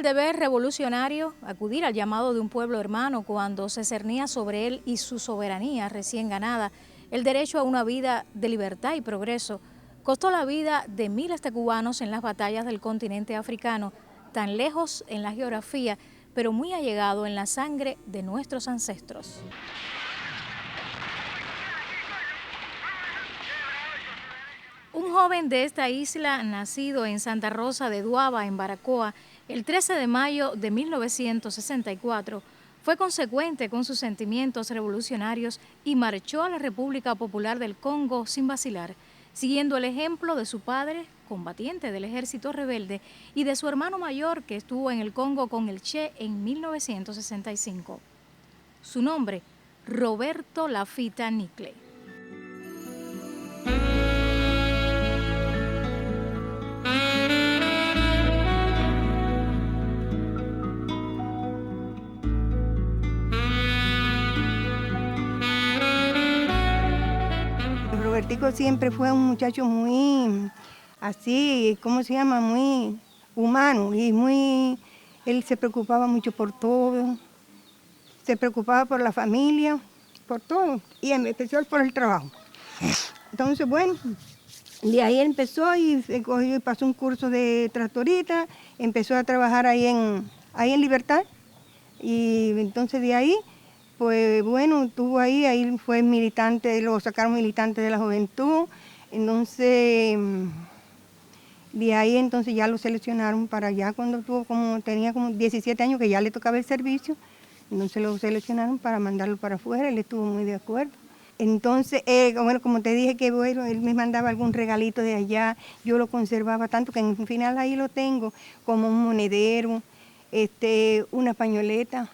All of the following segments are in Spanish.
el deber revolucionario acudir al llamado de un pueblo hermano cuando se cernía sobre él y su soberanía recién ganada. El derecho a una vida de libertad y progreso costó la vida de miles de cubanos en las batallas del continente africano, tan lejos en la geografía, pero muy allegado en la sangre de nuestros ancestros. Un joven de esta isla, nacido en Santa Rosa de Duaba, en Baracoa, el 13 de mayo de 1964, fue consecuente con sus sentimientos revolucionarios y marchó a la República Popular del Congo sin vacilar, siguiendo el ejemplo de su padre, combatiente del ejército rebelde, y de su hermano mayor que estuvo en el Congo con el Che en 1965. Su nombre, Roberto Lafita Nicle. Robertico siempre fue un muchacho muy, así, ¿cómo se llama? Muy humano y él se preocupaba mucho por todo, se preocupaba por la familia, por todo, y en especial por el trabajo. Entonces, bueno, de ahí empezó y se cogió y pasó un curso de tractorista, empezó a trabajar ahí en Libertad, y entonces de ahí, pues bueno, estuvo ahí fue militante, lo sacaron militante de la juventud, entonces de ahí entonces ya lo seleccionaron para allá cuando tenía como 17 años que ya le tocaba el servicio, entonces lo seleccionaron para mandarlo para afuera, él estuvo muy de acuerdo. Entonces, bueno, como te dije que bueno, él me mandaba algún regalito de allá, yo lo conservaba tanto que en final ahí lo tengo, como un monedero, una pañoleta,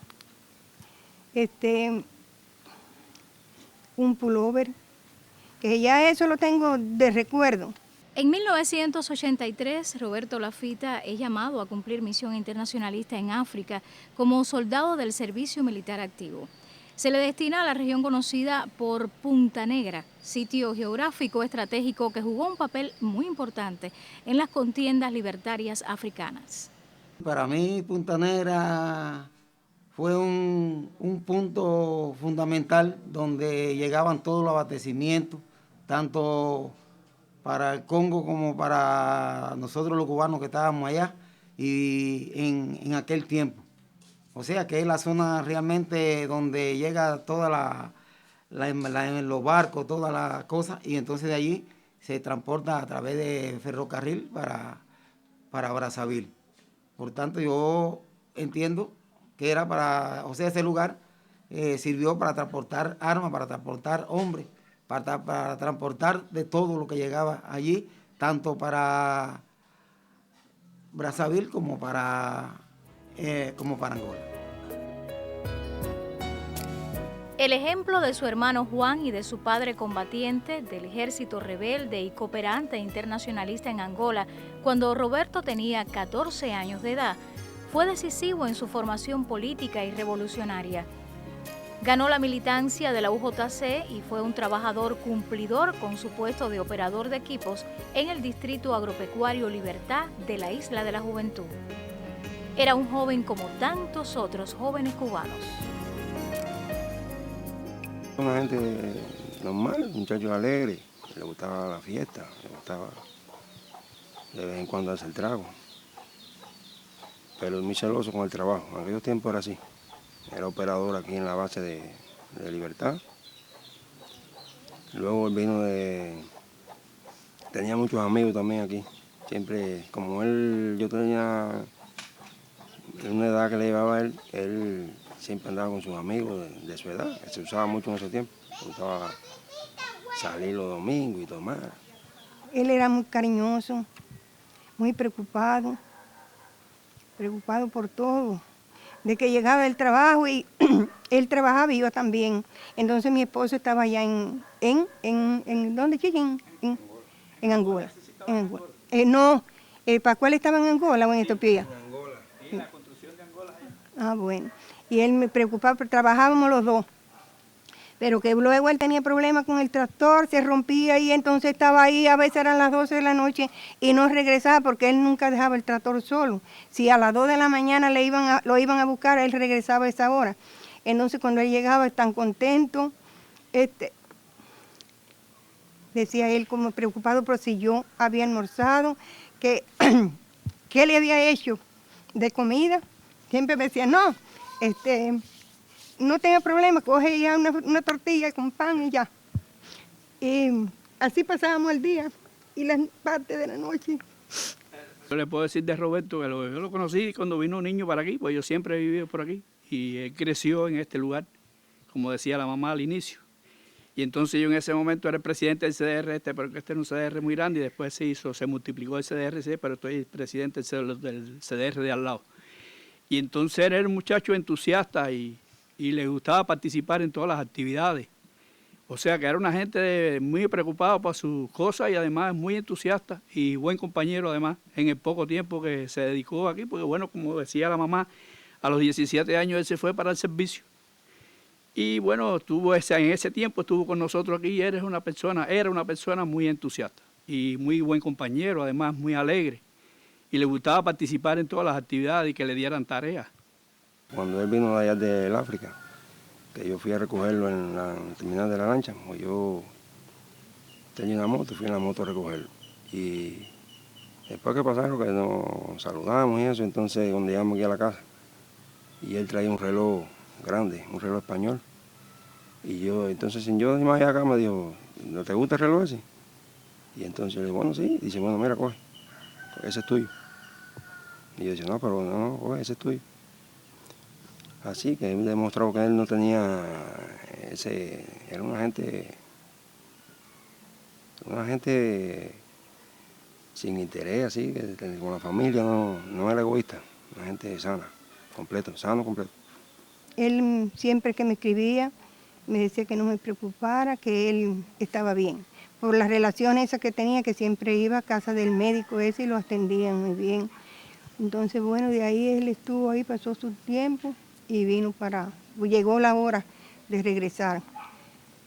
un pullover, que ya eso lo tengo de recuerdo. En 1983, Roberto Lafita es llamado a cumplir misión internacionalista en África como soldado del servicio militar activo. Se le destina a la región conocida por Punta Negra, sitio geográfico estratégico que jugó un papel muy importante en las contiendas libertarias africanas. Para mí, Punta Negra fue un punto fundamental donde llegaban todos los abastecimientos, tanto para el Congo como para nosotros los cubanos que estábamos allá y en aquel tiempo. O sea que es la zona realmente donde llega toda los barcos, todas las cosas, y entonces de allí se transporta a través de ferrocarril para Brazzaville. Por tanto, yo entiendo que era ese lugar sirvió para transportar armas, para transportar hombres, para transportar de todo lo que llegaba allí, tanto para Brazzaville como para Angola. El ejemplo de su hermano Juan y de su padre combatiente del ejército rebelde y cooperante internacionalista en Angola, cuando Roberto tenía 14 años de edad, fue decisivo en su formación política y revolucionaria. Ganó la militancia de la UJC y fue un trabajador cumplidor con su puesto de operador de equipos en el distrito agropecuario Libertad de la Isla de la Juventud. Era un joven como tantos otros jóvenes cubanos. Una gente normal, muchachos alegres, le gustaba la fiesta, le gustaba de vez en cuando hacer el trago. Pero muy celoso con el trabajo, en aquellos tiempos era así. Era operador aquí en la base de Libertad. Luego él tenía muchos amigos también aquí. Siempre, como yo tenía una edad que le llevaba a él siempre andaba con sus amigos de su edad, que se usaba mucho en ese tiempo. Le gustaba salir los domingos y tomar. Él era muy cariñoso, muy preocupado por todo. De que llegaba del trabajo y él trabajaba y yo también. Entonces mi esposo estaba allá ¿dónde, chiqui? En Angola. En Angola. No, Pascual estaba en Angola o en Etiopía. En Angola. ¿Y en la construcción de Angola? Ah, bueno. Y él me preocupaba, pero trabajábamos los dos. pero que luego él tenía problemas con el tractor, se rompía y entonces estaba ahí, a veces eran las 12 de la noche y no regresaba porque él nunca dejaba el tractor solo. Si a las 2 de la mañana lo iban a buscar, él regresaba a esa hora. Entonces cuando él llegaba tan contento, decía él como preocupado por si yo había almorzado, que ¿qué le había hecho de comida? Siempre me decía, no, no tenga problema, coge ya una tortilla con pan y ya. Y así pasábamos el día y las partes de la noche. Yo le puedo decir de Roberto que yo lo conocí cuando vino niño para aquí, pues yo siempre he vivido por aquí y él creció en este lugar, como decía la mamá al inicio. Y entonces yo en ese momento era el presidente del CDR, pero este era un CDR muy grande y después se multiplicó el CDR, sí, pero estoy presidente del CDR de al lado. Y entonces él era un muchacho entusiasta y le gustaba participar en todas las actividades. O sea que era una gente muy preocupada por sus cosas y además muy entusiasta y buen compañero además en el poco tiempo que se dedicó aquí, porque bueno, como decía la mamá, a los 17 años él se fue para el servicio. Y bueno, en ese tiempo estuvo con nosotros aquí y era una persona muy entusiasta y muy buen compañero, además muy alegre. Y le gustaba participar en todas las actividades y que le dieran tareas. Cuando él vino de allá del África, que yo fui a recogerlo en la terminal de la lancha, pues yo tenía una moto, fui en la moto a recogerlo. Y después que pasaron, que nos saludamos y eso, entonces cuando llegamos aquí a la casa, y él traía un reloj grande, un reloj español. Y yo, entonces sin yo irme allá acá, me dijo, ¿no te gusta el reloj ese? Y entonces yo le digo, bueno, sí. Dice, bueno, mira, coge, ese es tuyo. Y yo decía, no, pero no, coge, ese es tuyo. Así que él demostró que él no tenía era una gente sin interés, así, que con la familia no era egoísta, una gente sana, sano, completo. Él siempre que me escribía me decía que no me preocupara, que él estaba bien. Por las relaciones esas que tenía, que siempre iba a casa del médico ese y lo atendían muy bien. Entonces, bueno, de ahí él estuvo ahí, pasó su tiempo y llegó la hora de regresar.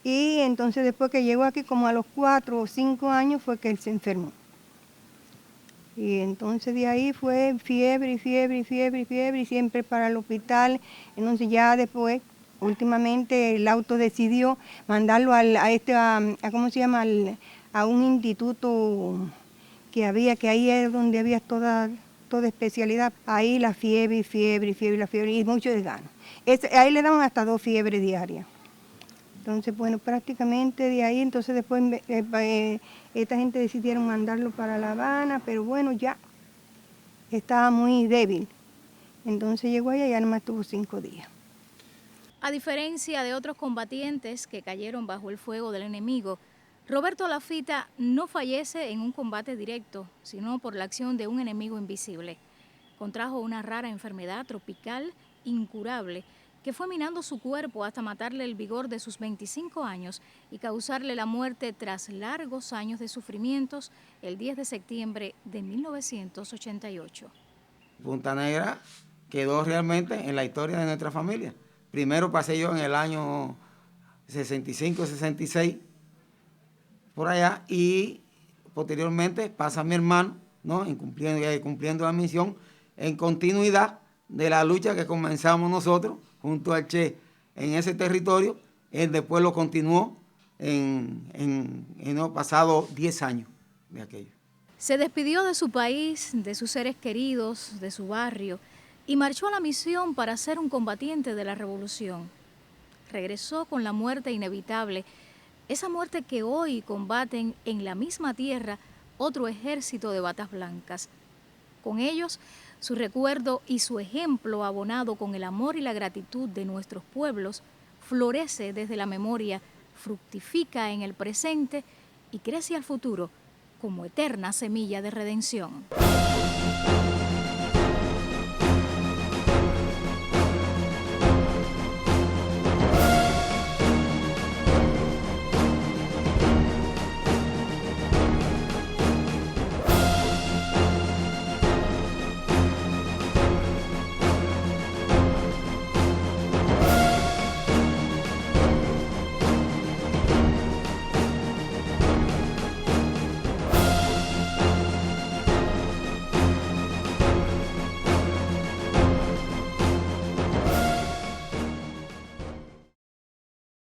Y entonces después que llegó aquí, como a los 4 o 5 años, fue que él se enfermó. Y entonces de ahí fue fiebre, y siempre para el hospital. Entonces ya después, últimamente, el auto decidió mandarlo ¿cómo se llama? A un instituto que ahí es donde había toda especialidad. Ahí la fiebre, y mucho desgano. Ahí le daban hasta 2 fiebres diarias. Entonces, bueno, prácticamente de ahí, entonces después esta gente decidieron mandarlo para La Habana, pero bueno, ya estaba muy débil. Entonces llegó allá y ya nomás estuvo 5 días. A diferencia de otros combatientes que cayeron bajo el fuego del enemigo, Roberto Lafita no fallece en un combate directo, sino por la acción de un enemigo invisible. Contrajo una rara enfermedad tropical incurable que fue minando su cuerpo hasta matarle el vigor de sus 25 años y causarle la muerte tras largos años de sufrimientos el 10 de septiembre de 1988. Punta Negra quedó realmente en la historia de nuestra familia. Primero pasé yo en el año 65, 66, por allá, y posteriormente pasa mi hermano, ¿no? Cumpliendo la misión, en continuidad de la lucha que comenzamos nosotros junto al Che en ese territorio. Él después lo continuó en los pasados 10 años de aquello. Se despidió de su país, de sus seres queridos, de su barrio, y marchó a la misión para ser un combatiente de la revolución. Regresó con la muerte inevitable, esa muerte que hoy combaten en la misma tierra otro ejército de batas blancas. Con ellos, su recuerdo y su ejemplo abonado con el amor y la gratitud de nuestros pueblos, florece desde la memoria, fructifica en el presente y crece al futuro como eterna semilla de redención.